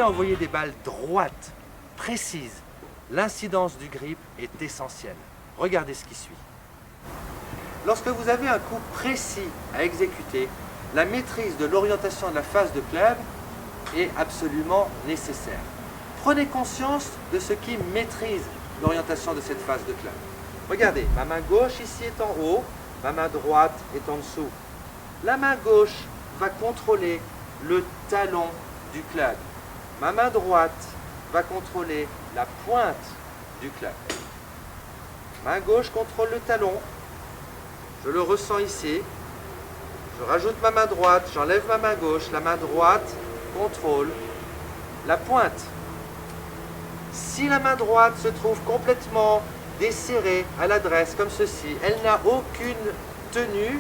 envoyer des balles droites, précises, l'incidence du grip est essentielle. Regardez ce qui suit. Lorsque vous avez un coup précis à exécuter, la maîtrise de l'orientation de la face de club est absolument nécessaire. Prenez conscience de ce qui maîtrise l'orientation de cette face de club. Regardez, ma main gauche ici est en haut, ma main droite est en dessous. La main gauche va contrôler le talon du club. Ma main droite va contrôler la pointe du club. Main gauche contrôle le talon. Je le ressens ici. Je rajoute ma main droite, j'enlève ma main gauche. La main droite contrôle la pointe. Si la main droite se trouve complètement desserrée à l'adresse comme ceci, elle n'a aucune tenue,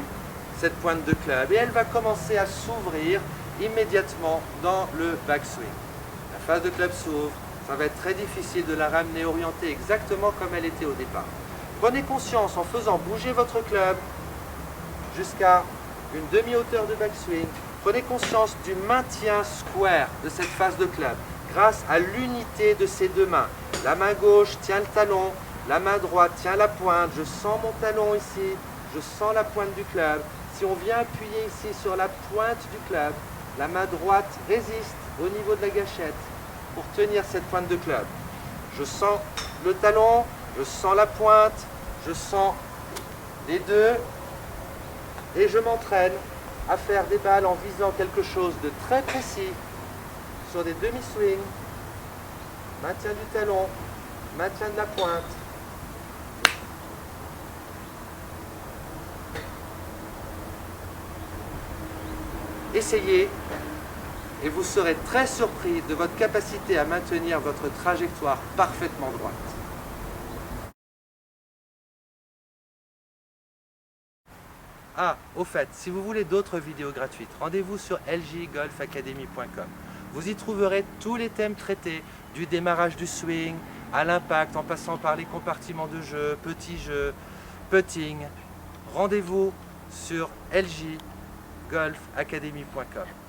cette pointe de club, et elle va commencer à s'ouvrir immédiatement dans le backswing. La face de club s'ouvre, ça va être très difficile de la ramener orientée exactement comme elle était au départ. Prenez conscience en faisant bouger votre club jusqu'à une demi-hauteur de backswing. Prenez conscience du maintien square de cette face de club grâce à l'unité de ces deux mains. La main gauche tient le talon, la main droite tient la pointe. Je sens mon talon ici, je sens la pointe du club. Si on vient appuyer ici sur la pointe du club, la main droite résiste au niveau de la gâchette pour tenir cette pointe de club. Je sens le talon, je sens la pointe, je sens les deux et je m'entraîne à faire des balles en visant quelque chose de très précis sur des demi-swings, maintien du talon, maintien de la pointe. Essayez et vous serez très surpris de votre capacité à maintenir votre trajectoire parfaitement droite. Ah, au fait, si vous voulez d'autres vidéos gratuites, rendez-vous sur ljgolfacademy.com. Vous y trouverez tous les thèmes traités, du démarrage du swing, à l'impact, en passant par les compartiments de jeu, petits jeux, putting. Rendez-vous sur ljgolfacademy.com.